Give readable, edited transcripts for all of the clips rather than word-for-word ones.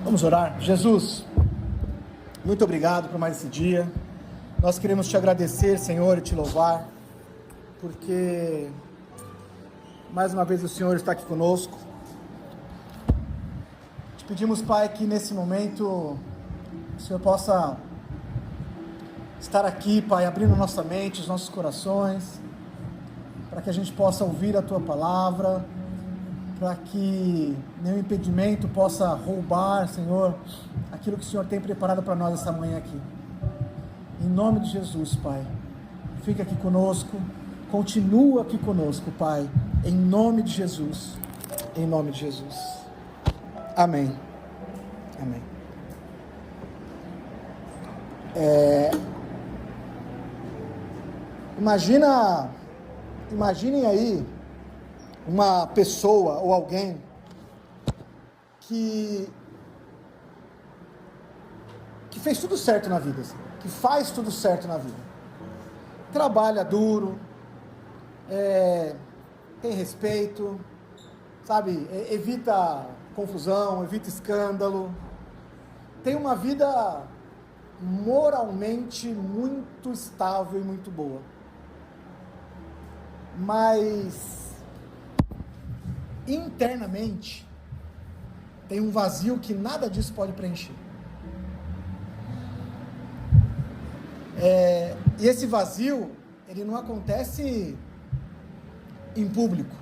Vamos orar. Jesus, muito obrigado por mais esse dia. Nós queremos te agradecer, Senhor, e te louvar, porque mais uma vez o Senhor está aqui conosco. Te pedimos, Pai, que nesse momento o Senhor possa estar aqui, Pai, abrindo nossa mente, os nossos corações, para que a gente possa ouvir a Tua palavra, para que nenhum impedimento possa roubar, Senhor, aquilo que o Senhor tem preparado para nós essa manhã aqui. Em nome de Jesus, Pai, fica aqui conosco, continua aqui conosco, Pai, em nome de Jesus, em nome de Jesus. Amém. Amém. Imaginem aí uma pessoa ou alguém que fez tudo certo na vida, assim, que faz tudo certo na vida, trabalha duro, tem respeito, sabe, evita confusão, evita escândalo, tem uma vida moralmente muito estável e muito boa, mas internamente tem um vazio que nada disso pode preencher. E esse vazio, ele não acontece em público.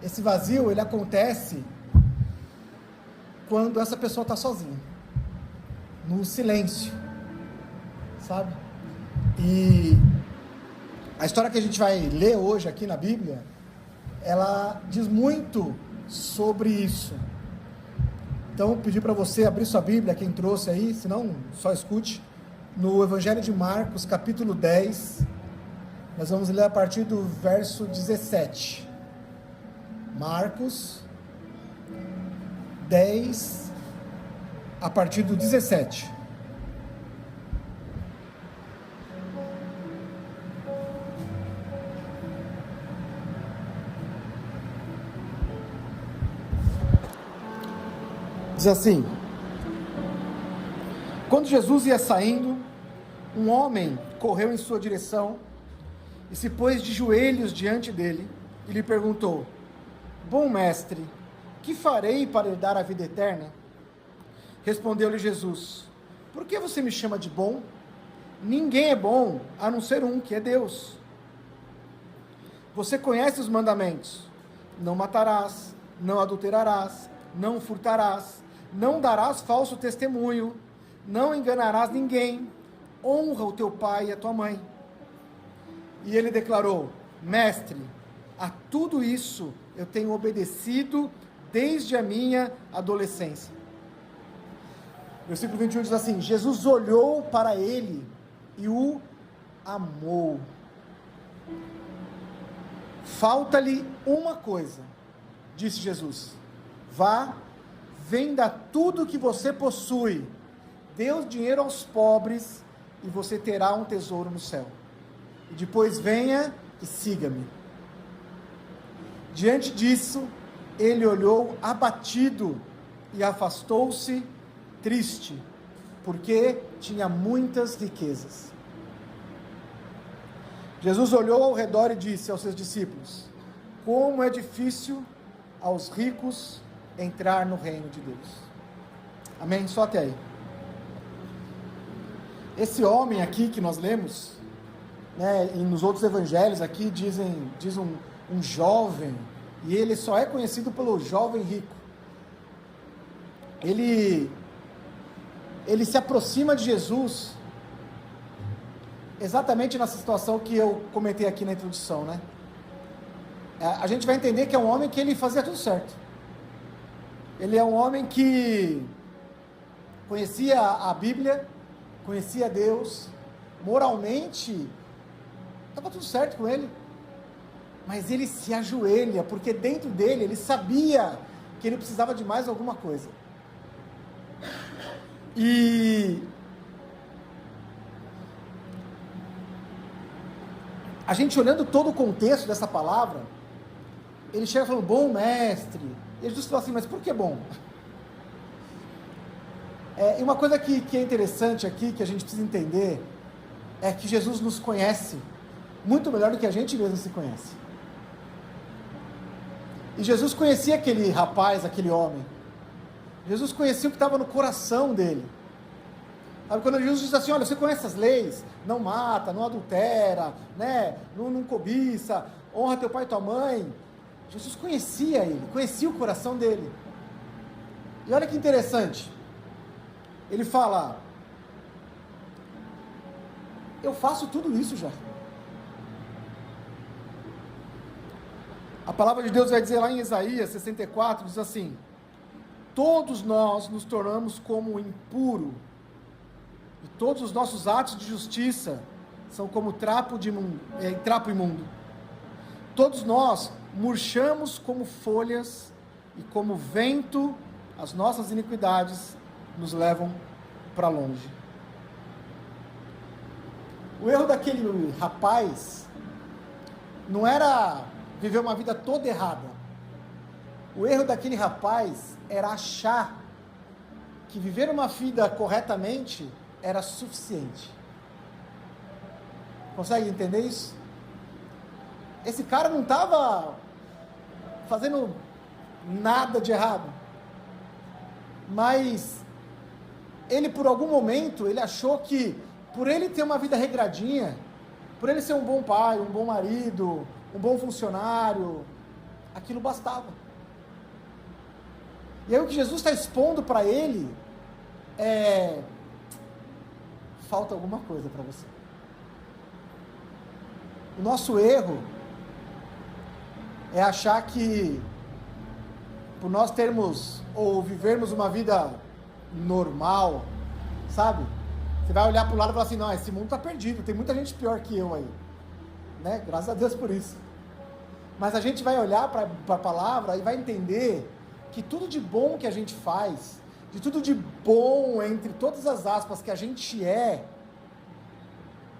Esse vazio, ele acontece quando essa pessoa está sozinha, no silêncio, sabe? E a história que a gente vai ler hoje aqui na Bíblia, ela diz muito sobre isso. Então, pedir para você abrir sua Bíblia, quem trouxe aí, se não, só escute, no Evangelho de Marcos, capítulo 10, nós vamos ler a partir do verso 17. Marcos 10, a partir do 17. Diz assim: quando Jesus ia saindo, um homem correu em sua direção e se pôs de joelhos diante dele e lhe perguntou: bom mestre, que farei para herdar a vida eterna? Respondeu-lhe Jesus: por que você me chama de bom? Ninguém é bom a não ser um, que é Deus. Você conhece os mandamentos: não matarás, não adulterarás, não furtarás, não darás falso testemunho, não enganarás ninguém, honra o teu pai e a tua mãe. E ele declarou: mestre, a tudo isso eu tenho obedecido desde a minha adolescência. Versículo 21 diz assim: Jesus olhou para ele e o amou. Falta-lhe uma coisa, disse Jesus: vá, venda tudo que você possui, dê o dinheiro aos pobres e você terá um tesouro no céu. E depois venha e siga-me. Diante disso, ele olhou abatido e afastou-se triste, porque tinha muitas riquezas. Jesus olhou ao redor e disse aos seus discípulos: como é difícil aos ricos entrar no reino de Deus. Amém? Só até aí. Esse homem aqui que nós lemos, né, e nos outros evangelhos aqui diz um jovem, e ele só é conhecido pelo jovem rico. Ele se aproxima de Jesus exatamente nessa situação que eu comentei aqui na introdução, né? A gente vai entender que é um homem que ele fazia tudo certo. Ele é um homem que conhecia a Bíblia, conhecia Deus, moralmente estava tudo certo com ele, mas ele se ajoelha, porque dentro dele ele sabia que ele precisava de mais alguma coisa. E a gente olhando todo o contexto dessa palavra, ele chega falando: bom mestre. E Jesus fala assim: mas por que bom? E uma coisa que é interessante aqui, que a gente precisa entender, é que Jesus nos conhece muito melhor do que a gente mesmo se conhece. E Jesus conhecia aquele rapaz, aquele homem. Jesus conhecia o que estava no coração dele. Sabe, quando Jesus diz assim, olha, você conhece as leis? Não mata, não adultera, né? Não cobiça, honra teu pai e tua mãe. Jesus conhecia ele, conhecia o coração dele. E olha que interessante. Ele fala, eu faço tudo isso já. A palavra de Deus vai dizer lá em Isaías 64, diz assim, todos nós nos tornamos como impuro, e todos os nossos atos de justiça são como trapo imundo. Todos nós murchamos como folhas, e como vento, as nossas iniquidades nos levam para longe. O erro daquele rapaz não era viver uma vida toda errada. O erro daquele rapaz era achar que viver uma vida corretamente era suficiente. Consegue entender isso? Esse cara não estava fazendo nada de errado, mas ele, por algum momento, ele achou que por ele ter uma vida regradinha, por ele ser um bom pai, um bom marido, um bom funcionário, aquilo bastava. E aí o que Jesus está expondo para ele é, falta alguma coisa para você. O nosso erro é achar que por nós termos ou vivermos uma vida normal, sabe? Você vai olhar para o lado e falar assim, não, esse mundo está perdido, tem muita gente pior que eu aí, né? Graças a Deus por isso. Mas a gente vai olhar para a palavra e vai entender que tudo de bom que a gente faz, de tudo de bom, entre todas as aspas, que a gente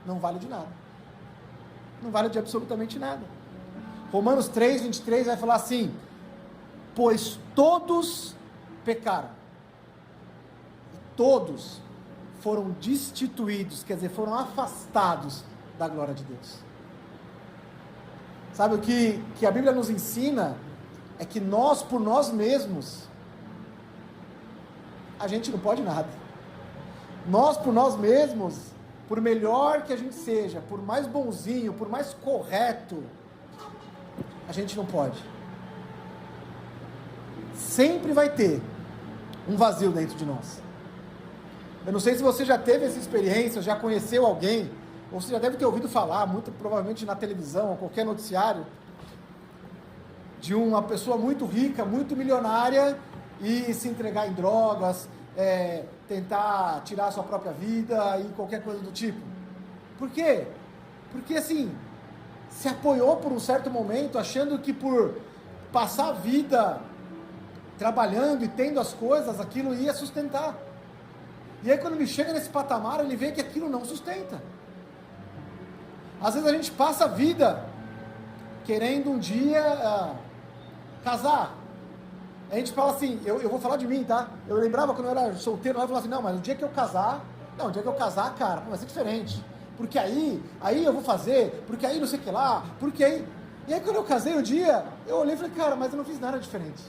não vale de nada. Não vale de absolutamente nada. Romanos 3, 23 vai falar assim, pois todos pecaram, e todos foram destituídos, quer dizer, foram afastados da glória de Deus. Sabe o que a Bíblia nos ensina? É que nós, por nós mesmos, a gente não pode nada. Nós, por nós mesmos, por melhor que a gente seja, por mais bonzinho, por mais correto, a gente não pode. Sempre vai ter um vazio dentro de nós. Eu não sei se você já teve essa experiência, já conheceu alguém, ou você já deve ter ouvido falar, muito provavelmente na televisão, ou qualquer noticiário, de uma pessoa muito rica, muito milionária, e se entregar em drogas, tentar tirar a sua própria vida, e qualquer coisa do tipo. Por quê? Porque assim, se apoiou por um certo momento, achando que por passar a vida trabalhando e tendo as coisas, aquilo ia sustentar. E aí quando ele chega nesse patamar, ele vê que aquilo não sustenta. Às vezes a gente passa a vida querendo um dia casar. A gente fala assim, eu vou falar de mim, tá? Eu lembrava quando eu era solteiro, eu falava assim, não, mas o dia que eu casar, cara, vai ser diferente. Porque aí eu vou fazer, porque aí não sei o que lá, porque aí... E aí quando eu casei um dia, eu olhei e falei, cara, mas eu não fiz nada diferente.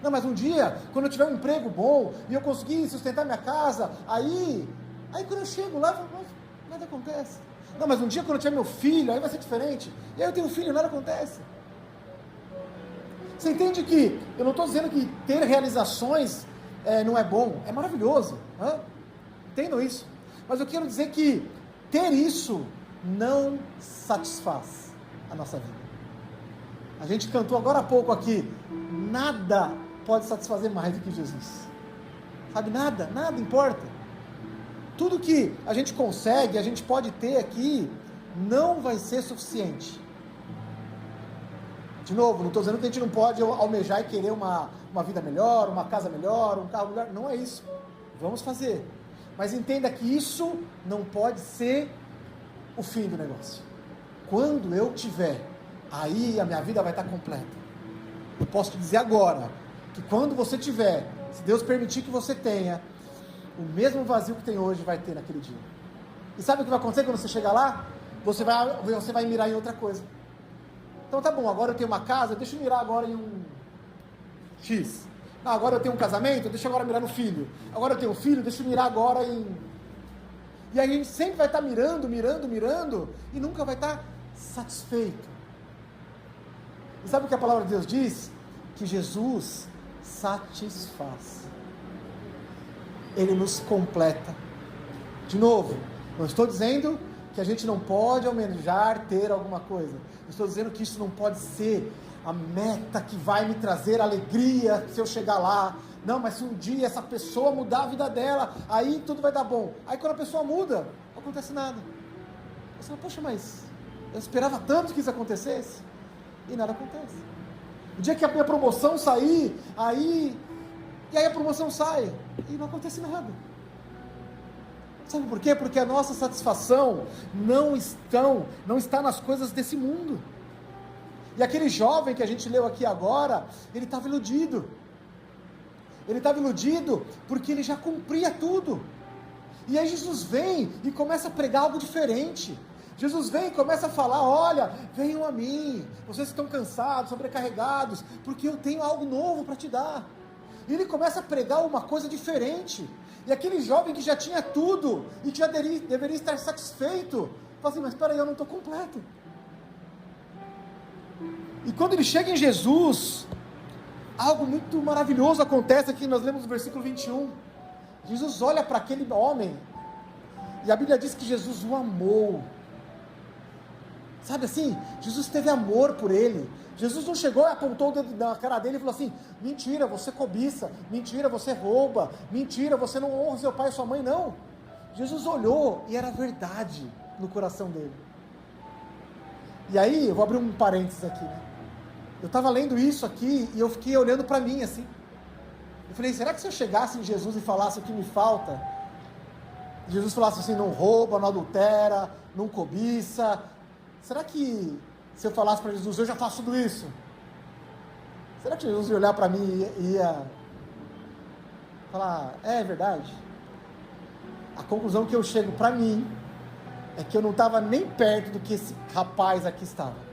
Não, mas um dia, quando eu tiver um emprego bom, e eu conseguir sustentar minha casa, aí quando eu chego lá, eu falo, nada acontece. Não, mas um dia quando eu tiver meu filho, aí vai ser diferente. E aí eu tenho um filho, nada acontece. Você entende que, eu não estou dizendo que ter realizações não é bom, é maravilhoso. Entendam isso. Mas eu quero dizer que ter isso não satisfaz a nossa vida. A gente cantou agora há pouco aqui, nada pode satisfazer mais do que Jesus. Sabe, nada importa. Tudo que a gente consegue, a gente pode ter aqui, não vai ser suficiente. De novo, não estou dizendo que a gente não pode almejar e querer uma vida melhor, uma casa melhor, um carro melhor, não é isso. Vamos fazer. Mas entenda que isso não pode ser o fim do negócio. Quando eu tiver, aí a minha vida vai estar completa. Eu posso te dizer agora, que quando você tiver, se Deus permitir que você tenha, o mesmo vazio que tem hoje vai ter naquele dia. E sabe o que vai acontecer quando você chegar lá? Você vai mirar em outra coisa. Então tá bom, agora eu tenho uma casa, deixa eu mirar agora em um X. Não, agora eu tenho um casamento, deixa eu agora mirar no filho. Agora eu tenho um filho, deixa eu mirar agora em... E aí a gente sempre vai estar mirando, e nunca vai estar satisfeito. E sabe o que a palavra de Deus diz? Que Jesus satisfaz. Ele nos completa. De novo, não estou dizendo que a gente não pode almejar ter alguma coisa. Estou dizendo que isso não pode ser a meta que vai me trazer alegria se eu chegar lá. Não, mas se um dia essa pessoa mudar a vida dela, aí tudo vai dar bom. Aí quando a pessoa muda, não acontece nada. Você fala, poxa, mas eu esperava tanto que isso acontecesse. E nada acontece. O dia que a minha promoção sair, e aí a promoção sai, e não acontece nada. Sabe por quê? Porque a nossa satisfação não está nas coisas desse mundo. E aquele jovem que a gente leu aqui agora, ele estava iludido. Ele estava iludido porque ele já cumpria tudo. E aí Jesus vem e começa a pregar algo diferente. Jesus vem e começa a falar, olha, venham a mim, vocês estão cansados, sobrecarregados, porque eu tenho algo novo para te dar. E ele começa a pregar uma coisa diferente. E aquele jovem que já tinha tudo, e que já deveria estar satisfeito, fala assim, mas espera aí, eu não estou completo. E quando ele chega em Jesus, algo muito maravilhoso acontece aqui, nós lemos no versículo 21. Jesus olha para aquele homem, e a Bíblia diz que Jesus o amou. Sabe assim, Jesus teve amor por ele. Jesus não chegou e apontou o dedo na cara dele e falou assim, mentira, você cobiça, mentira, você rouba, mentira, você não honra seu pai e sua mãe, não. Jesus olhou e era verdade no coração dele. E aí, eu vou abrir um parênteses aqui, né? Eu estava lendo isso aqui e eu fiquei olhando para mim assim. Eu falei, será que se eu chegasse em Jesus e falasse o que me falta, Jesus falasse assim, não rouba, não adultera, não cobiça, será que se eu falasse para Jesus, eu já faço tudo isso? Será que Jesus ia olhar para mim e ia falar, é verdade? A conclusão que eu chego para mim é que eu não estava nem perto do que esse rapaz aqui estava.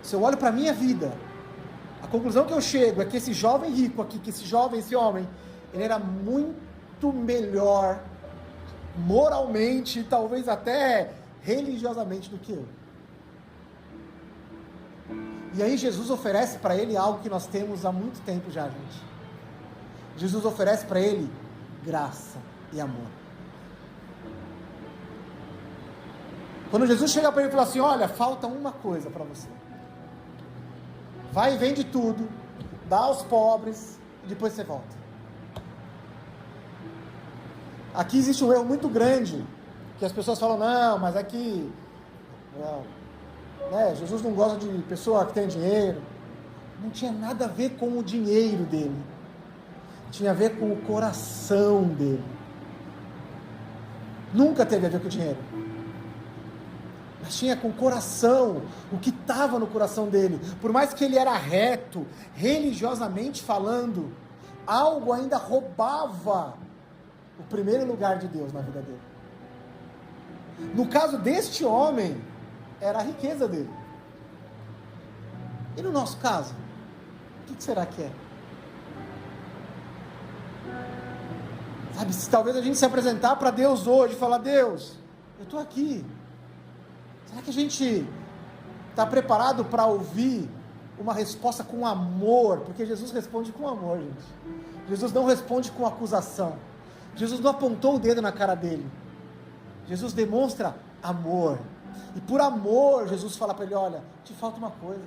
Se eu olho para a minha vida, a conclusão que eu chego é que esse jovem rico aqui, esse homem, ele era muito melhor moralmente, talvez até religiosamente do que eu. E aí Jesus oferece para ele algo que nós temos há muito tempo já, gente. Jesus oferece para ele graça e amor. Quando Jesus chega para ele e fala assim, olha, falta uma coisa para você. Vai e vende tudo, dá aos pobres, e depois você volta. Aqui existe um erro muito grande, que as pessoas falam, não, mas aqui, Jesus não gosta de pessoa que tem dinheiro. Não tinha nada a ver com o dinheiro dele, tinha a ver com o coração dele. Nunca teve a ver com o dinheiro, mas tinha com o coração, o que estava no coração dele. Por mais que ele era reto, religiosamente falando, algo ainda roubava o primeiro lugar de Deus na vida dele. No caso deste homem, era a riqueza dele. E no nosso caso, o que será que é? Sabe, se talvez a gente se apresentar para Deus hoje e falar, Deus, eu estou aqui. Será que a gente está preparado para ouvir uma resposta com amor? Porque Jesus responde com amor, gente. Jesus não responde com acusação. Jesus não apontou o dedo na cara dele. Jesus demonstra amor. E por amor, Jesus fala para ele, olha, te falta uma coisa.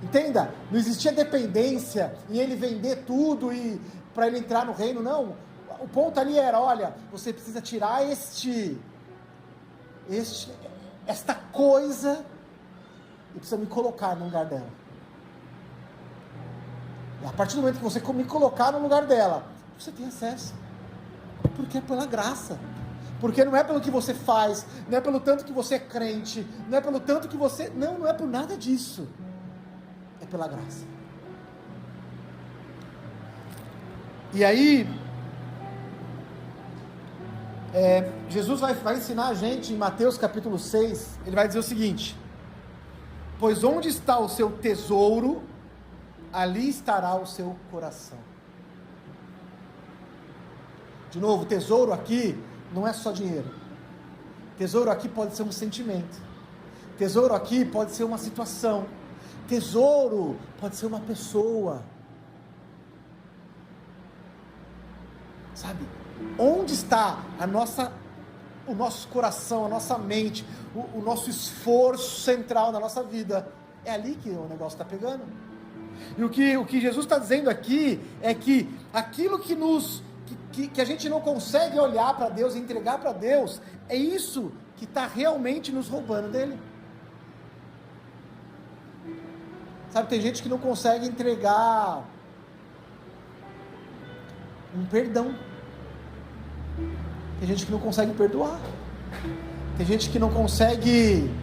Entenda, não existia dependência em ele vender tudo e para ele entrar no reino, não. O ponto ali era, olha, você precisa tirar esta coisa e precisa me colocar no lugar dela. E a partir do momento que você me colocar no lugar dela, você tem acesso, porque é pela graça, porque não é pelo que você faz, não é pelo tanto que você é crente, não é pelo tanto que você, não é por nada disso, é pela graça. E aí, Jesus vai ensinar a gente em Mateus capítulo 6, ele vai dizer o seguinte: pois onde está o seu tesouro, ali estará o seu coração. De novo, tesouro aqui não é só dinheiro. Tesouro aqui pode ser um sentimento. Tesouro aqui pode ser uma situação. Tesouro pode ser uma pessoa. Sabe? Onde está o nosso coração, a nossa mente, o nosso esforço central na nossa vida? É ali que o negócio está pegando. E o que Jesus está dizendo aqui é que aquilo que a gente não consegue olhar para Deus e entregar para Deus, é isso que está realmente nos roubando dele. Sabe, tem gente que não consegue entregar um perdão. Tem gente que não consegue perdoar. Tem gente que não consegue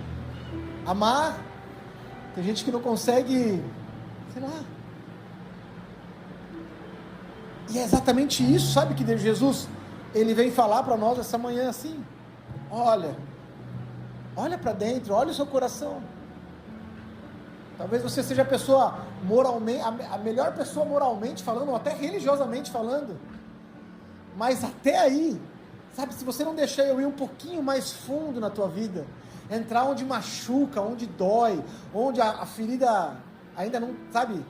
amar. Tem gente que não consegue, sei lá. E é exatamente isso, sabe, que Jesus, ele vem falar para nós essa manhã assim: olha para dentro, olha o seu coração. Talvez você seja a pessoa moralmente, a melhor pessoa moralmente falando, ou até religiosamente falando, mas até aí, sabe, se você não deixar eu ir um pouquinho mais fundo na tua vida, entrar onde machuca, onde dói, onde a ferida ainda não, sabe,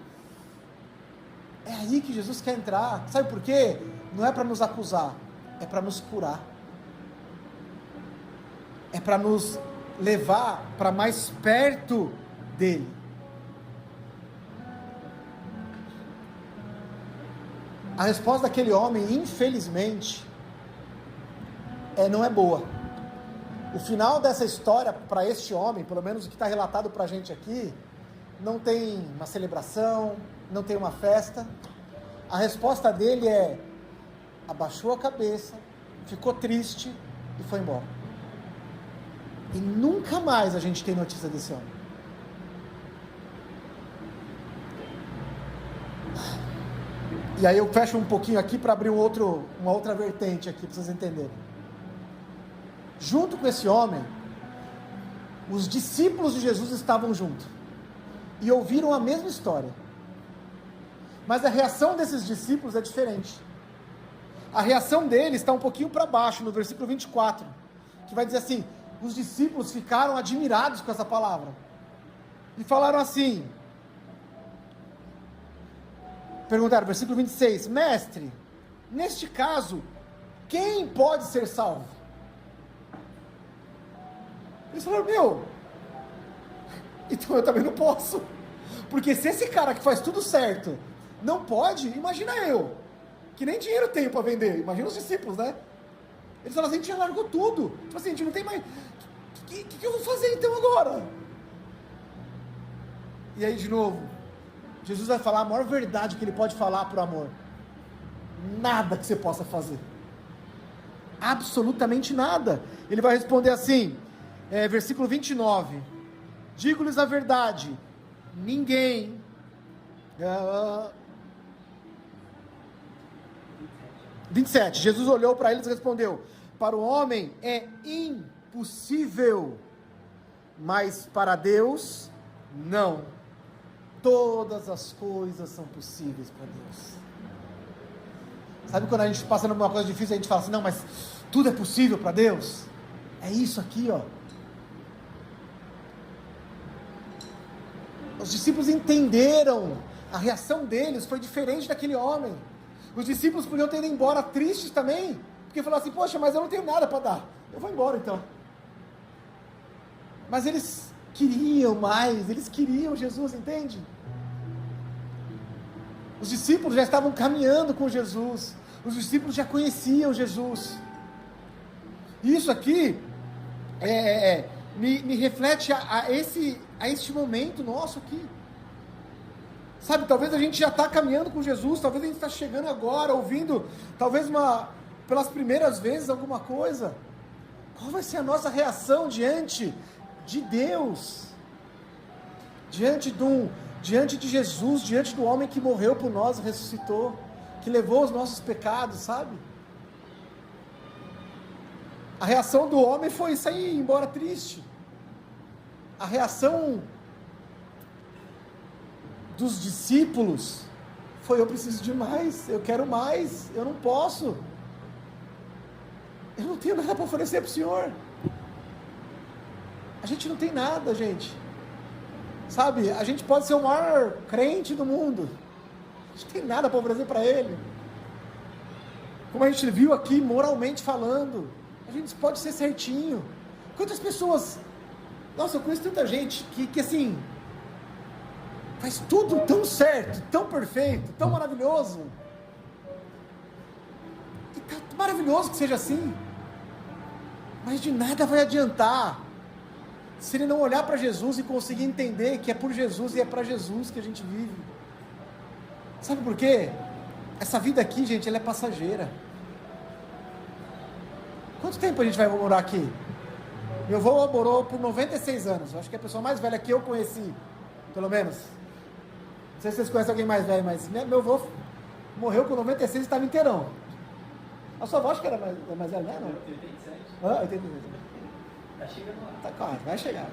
é aí que Jesus quer entrar. Sabe por quê? Não é para nos acusar, é para nos curar, é para nos levar para mais perto dele. A resposta daquele homem, infelizmente, não é boa. O final dessa história, para este homem, pelo menos o que está relatado para a gente aqui, não tem uma celebração, não tem uma festa. A resposta dele abaixou a cabeça, ficou triste e foi embora. E nunca mais a gente tem notícia desse homem. E aí eu fecho um pouquinho aqui para abrir uma outra vertente aqui, para vocês entenderem. Junto com esse homem, os discípulos de Jesus estavam juntos e ouviram a mesma história. Mas a reação desses discípulos é diferente. A reação deles está um pouquinho para baixo, no versículo 24, que vai dizer assim: os discípulos ficaram admirados com essa palavra e falaram assim, perguntaram, versículo 26, mestre, neste caso, quem pode ser salvo? Eles falaram, então eu também não posso, porque se esse cara que faz tudo certo não pode, imagina eu, que nem dinheiro tenho para vender, imagina os discípulos, né? Eles falaram assim, a gente já largou tudo, tipo assim, a gente não tem mais, o que eu vou fazer então agora? E aí de novo, Jesus vai falar a maior verdade que ele pode falar para o amor: nada que você possa fazer, absolutamente nada. Ele vai responder assim, versículo 29, digo-lhes a verdade, ninguém, 27, Jesus olhou para eles e respondeu, para o homem é impossível, mas para Deus não. Todas as coisas são possíveis para Deus. Sabe quando a gente passa numa coisa difícil, a gente fala assim, não, mas tudo é possível para Deus? É isso aqui, ó. Os discípulos entenderam, a reação deles foi diferente daquele homem. Os discípulos podiam ter ido embora tristes também, porque falaram assim, poxa, mas eu não tenho nada para dar, eu vou embora então. Mas eles queriam mais, eles queriam Jesus, entende? Os discípulos já estavam caminhando com Jesus, os discípulos já conheciam Jesus. Isso aqui me reflete a este momento nosso aqui. Sabe, talvez a gente já está caminhando com Jesus, talvez a gente está chegando agora, ouvindo, talvez pelas primeiras vezes alguma coisa. Qual vai ser a nossa reação diante de Deus? Diante de Jesus, diante do homem que morreu por nós, ressuscitou, que levou os nossos pecados, sabe? A reação do homem foi sair embora triste. A reação dos discípulos foi: eu preciso de mais, eu quero mais, eu não posso. Eu não tenho nada para oferecer para o Senhor. A gente não tem nada, gente. Sabe, a gente pode ser o maior crente do mundo. A gente não tem nada para oferecer para Ele. Como a gente viu aqui, moralmente falando, a gente pode ser certinho. Quantas pessoas... Nossa, eu conheço tanta gente que assim... faz tudo tão certo, tão perfeito, tão maravilhoso. E tá maravilhoso que seja assim. Mas de nada vai adiantar se ele não olhar para Jesus e conseguir entender que é por Jesus e é para Jesus que a gente vive. Sabe por quê? Essa vida aqui, gente, ela é passageira. Quanto tempo a gente vai morar aqui? Meu avô morou por 96 anos. Eu acho que é a pessoa mais velha que eu conheci, pelo menos. Não sei se vocês conhecem alguém mais velho, mas meu avô morreu com 96 e estava inteirão. A sua avó acho que era mais velha, né? 87. 87. Tá chegando lá. Tá quase, vai chegar.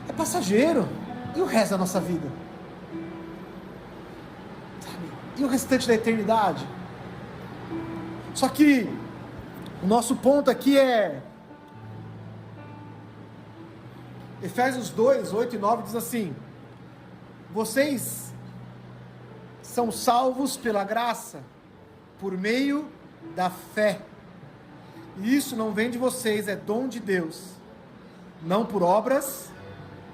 É passageiro. E o resto da nossa vida? Sabe? E o restante da eternidade? Só que o nosso ponto aqui é Efésios 2, 8 e 9 diz assim: vocês são salvos pela graça, por meio da fé. E isso não vem de vocês, é dom de Deus, não por obras,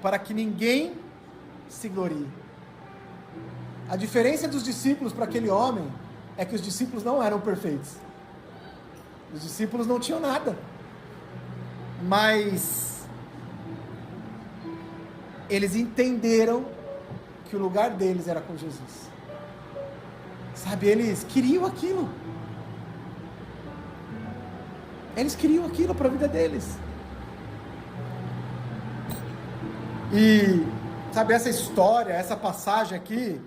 para que ninguém se glorie. A diferença dos discípulos para aquele homem é que os discípulos não eram perfeitos. Os discípulos não tinham nada, mas eles entenderam que o lugar deles era com Jesus. Sabe, eles queriam aquilo. Eles queriam aquilo para a vida deles. E, sabe, essa história, essa passagem aqui,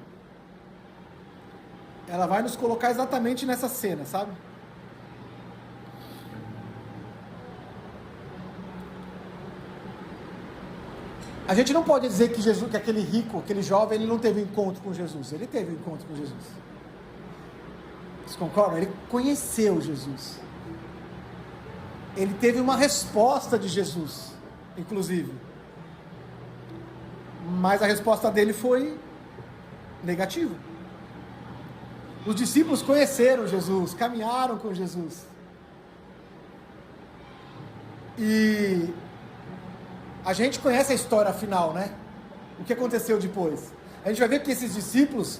ela vai nos colocar exatamente nessa cena, sabe? A gente não pode dizer que Jesus, que aquele rico, aquele jovem, ele não teve encontro com Jesus. Ele teve encontro com Jesus. Vocês concordam? Ele conheceu Jesus. Ele teve uma resposta de Jesus, inclusive. Mas a resposta dele foi negativa. Os discípulos conheceram Jesus, caminharam com Jesus. E a gente conhece a história final, né? O que aconteceu depois. A gente vai ver que esses discípulos,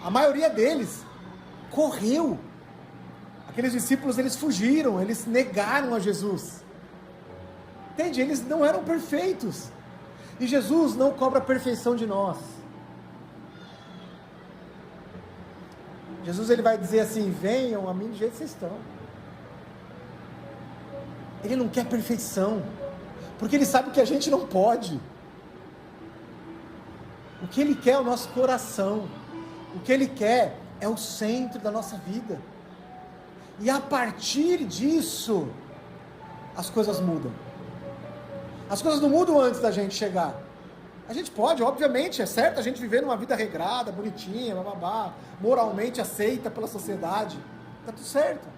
a maioria deles, correu. Aqueles discípulos, eles fugiram, eles negaram a Jesus. Entende? Eles não eram perfeitos. E Jesus não cobra a perfeição de nós. Jesus, ele vai dizer assim: venham a mim do jeito que vocês estão. Ele não quer perfeição, porque ele sabe que a gente não pode. O que ele quer é o nosso coração. O que ele quer é o centro da nossa vida. E a partir disso, as coisas mudam. As coisas não mudam antes da gente chegar. A gente pode, obviamente, é certo a gente viver numa vida regrada, bonitinha, bababá, moralmente aceita pela sociedade. Está tudo certo.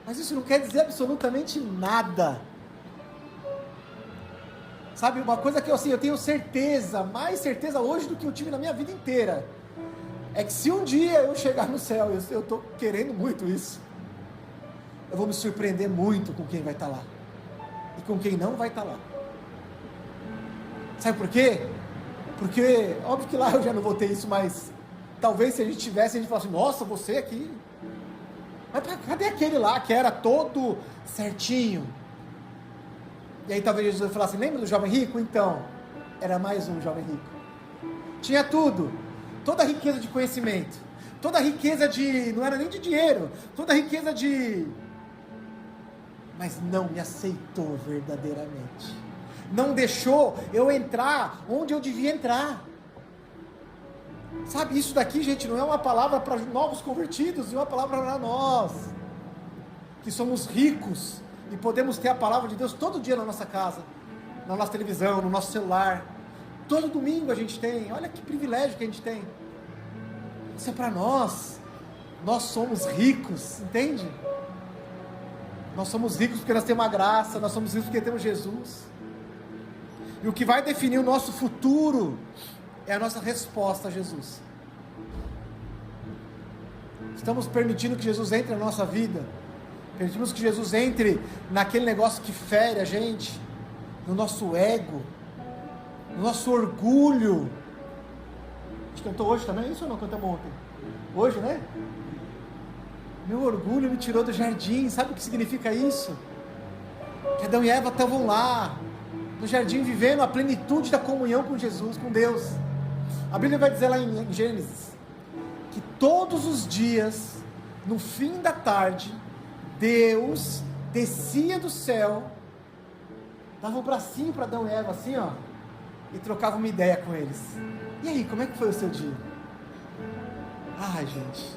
Mas isso não quer dizer absolutamente nada. Sabe, uma coisa que eu tenho certeza, mais certeza hoje do que eu tive na minha vida inteira, é que se um dia eu chegar no céu, eu estou querendo muito isso, eu vou me surpreender muito com quem vai estar lá, e com quem não vai estar lá. Sabe por quê? Porque, óbvio que lá eu já não vou ter isso, mas talvez se a gente tivesse, a gente falasse: nossa, você aqui, mas cadê aquele lá que era todo certinho? E aí talvez Jesus falasse: lembra do jovem rico? Então, era mais um jovem rico. Tinha tudo, toda a riqueza de conhecimento, toda a riqueza de, não era nem de dinheiro, toda a riqueza de... mas não me aceitou verdadeiramente. Não deixou eu entrar onde eu devia entrar. Sabe, isso daqui, gente, não é uma palavra para novos convertidos, é uma palavra para nós, que somos ricos e podemos ter a palavra de Deus todo dia na nossa casa, na nossa televisão, no nosso celular. Todo domingo a gente tem. Olha que privilégio que a gente tem. Isso é para nós. Nós somos ricos, entende? Nós somos ricos porque nós temos a graça, nós somos ricos porque temos Jesus. E o que vai definir o nosso futuro é a nossa resposta a Jesus. Estamos permitindo que Jesus entre na nossa vida? Permitimos que Jesus entre naquele negócio que fere a gente, no nosso ego, no nosso orgulho? A gente cantou hoje também, isso ou não cantamos ontem? Hoje, né? Meu orgulho me tirou do jardim. Sabe o que significa isso? Que Adão e Eva estavam lá no jardim vivendo a plenitude da comunhão com Jesus, com Deus. A Bíblia vai dizer lá em Gênesis que todos os dias, no fim da tarde, Deus descia do céu, dava um bracinho para Adão e Eva assim, ó, e trocava uma ideia com eles. E aí, como é que foi o seu dia? Ai, gente,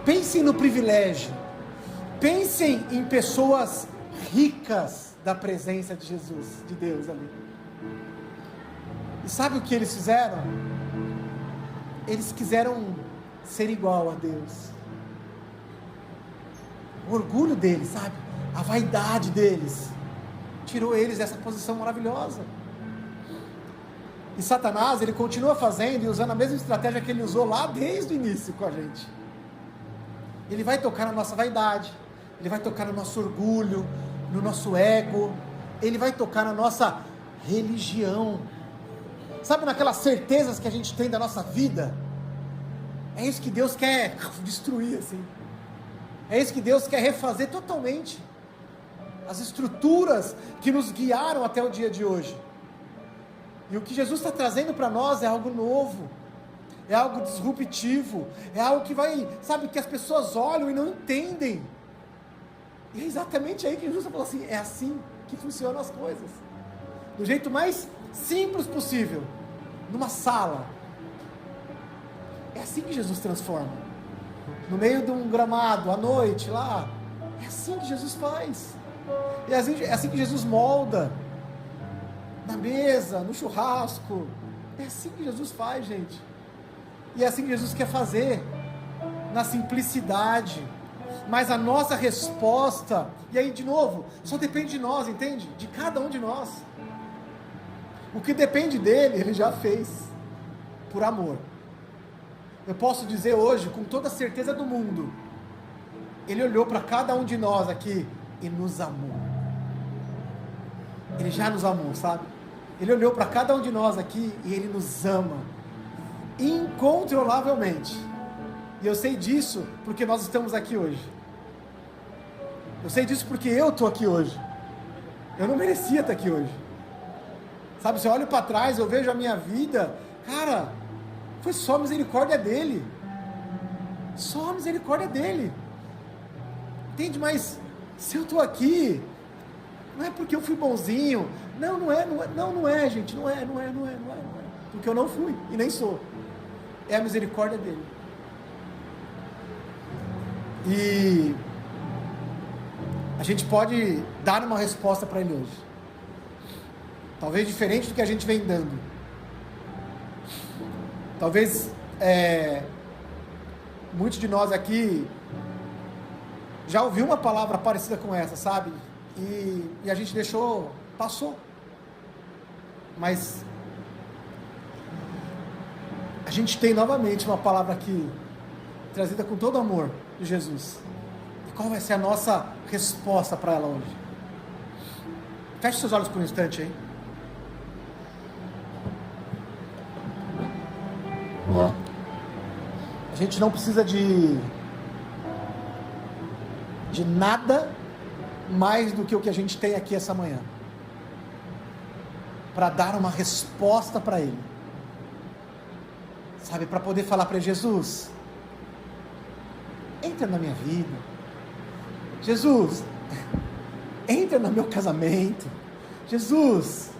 pensem no privilégio, pensem em pessoas ricas da presença de Jesus, de Deus ali. E sabe o que eles fizeram? Eles quiseram ser igual a Deus. O orgulho deles, sabe? A vaidade deles tirou eles dessa posição maravilhosa. E Satanás, ele continua fazendo e usando a mesma estratégia que ele usou lá desde o início com a gente. Ele vai tocar na nossa vaidade, ele vai tocar no nosso orgulho, no nosso ego, ele vai tocar na nossa religião. Sabe, naquelas certezas que a gente tem da nossa vida? É isso que Deus quer destruir, assim. É isso que Deus quer refazer totalmente. As estruturas que nos guiaram até o dia de hoje. E o que Jesus está trazendo para nós é algo novo, é algo disruptivo, é algo que vai, sabe, que as pessoas olham e não entendem. E é exatamente aí que Jesus falou assim: é assim que funcionam as coisas, do jeito mais simples possível, numa sala. É assim que Jesus transforma, no meio de um gramado, à noite, lá. É assim que Jesus faz, é assim que Jesus molda, na mesa, no churrasco. É assim que Jesus faz, gente. E é assim que Jesus quer fazer, na simplicidade. Mas a nossa resposta, e aí de novo, só depende de nós, entende? De cada um de nós. O que depende dele, ele já fez, por amor. Eu posso dizer hoje, com toda a certeza do mundo, ele olhou para cada um de nós aqui e nos amou. Ele já nos amou, sabe? Ele olhou para cada um de nós aqui e ele nos ama incontrolavelmente. E eu sei disso porque nós estamos aqui hoje. Eu sei disso porque eu estou aqui hoje. Eu não merecia estar aqui hoje. Sabe, se eu olho para trás, eu vejo a minha vida, cara, foi só a misericórdia dele. Só a misericórdia dele. Entende? Mas se eu estou aqui, não é porque eu fui bonzinho. Não é, gente. Não é. Porque eu não fui e nem sou. É a misericórdia dele. E a gente pode dar uma resposta para ele hoje. Talvez diferente do que a gente vem dando. Talvez muitos de nós aqui já ouviu uma palavra parecida com essa, sabe? E a gente passou. Mas a gente tem novamente uma palavra aqui, trazida com todo amor de Jesus. E qual vai ser a nossa resposta para ela hoje? Feche seus olhos por um instante aí. A gente não precisa de nada mais do que o que a gente tem aqui essa manhã para dar uma resposta para ele, sabe, para poder falar para Jesus: entra na minha vida, Jesus, entra no meu casamento, Jesus,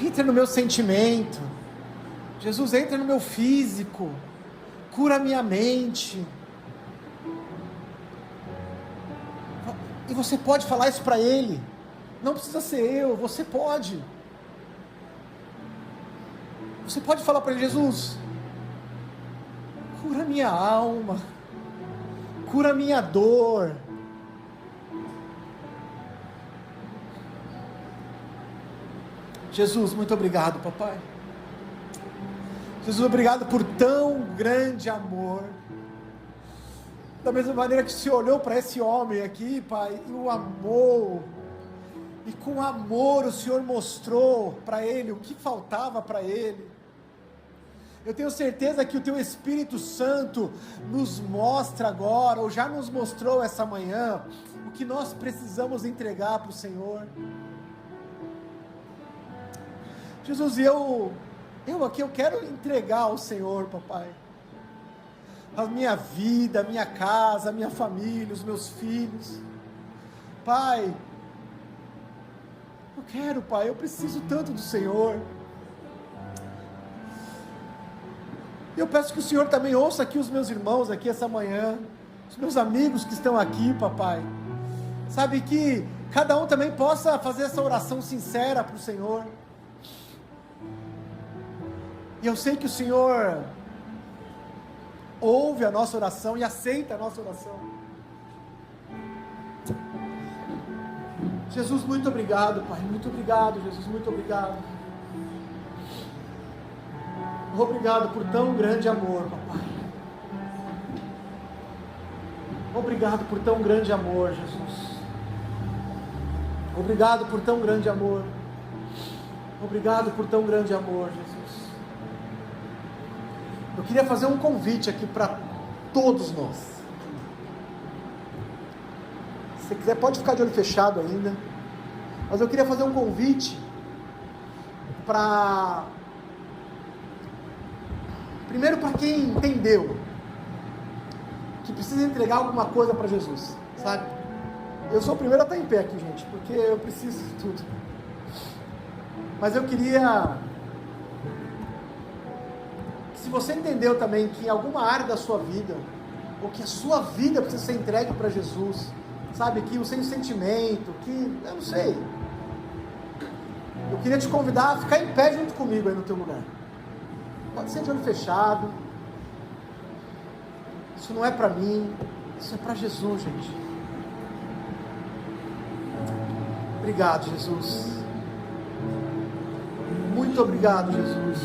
Entra no meu sentimento. Jesus, entra no meu físico. Cura a minha mente. E você pode falar isso para Ele. Não precisa ser eu, você pode. Você pode falar para Ele: Jesus, cura minha alma. Cura minha dor. Jesus, muito obrigado, papai. Jesus, obrigado por tão grande amor. Da mesma maneira que o Senhor olhou para esse homem aqui, Pai, e o amou. E com amor o Senhor mostrou para ele o que faltava para ele. Eu tenho certeza que o Teu Espírito Santo nos mostra agora, ou já nos mostrou essa manhã, o que nós precisamos entregar para o Senhor. Jesus, eu aqui eu quero entregar ao Senhor, papai, a minha vida, a minha casa, a minha família, os meus filhos. Pai, eu quero, Pai, eu preciso tanto do Senhor. Eu peço que o Senhor também ouça aqui os meus irmãos aqui essa manhã, os meus amigos que estão aqui, papai. Sabe, que cada um também possa fazer essa oração sincera para o Senhor. E eu sei que o Senhor ouve a nossa oração e aceita a nossa oração. Jesus, muito obrigado, Pai, muito obrigado, Jesus, muito obrigado. Obrigado por tão grande amor, papai. Obrigado por tão grande amor, Jesus. Obrigado por tão grande amor. Obrigado por tão grande amor, Jesus. Eu queria fazer um convite aqui para todos nós. Se você quiser, pode ficar de olho fechado ainda. Mas eu queria fazer um convite para... Primeiro, para quem entendeu que precisa entregar alguma coisa para Jesus, sabe? Eu sou o primeiro a estar em pé aqui, gente, porque eu preciso de tudo. Mas eu queria... Se você entendeu também que em alguma área da sua vida, ou que a sua vida precisa ser entregue para Jesus, sabe, que o seu sentimento, que, eu não sei, eu queria te convidar a ficar em pé junto comigo aí no teu lugar. Pode ser de olho fechado. Isso não é para mim, isso é para Jesus, gente. Obrigado, Jesus. Muito obrigado, Jesus.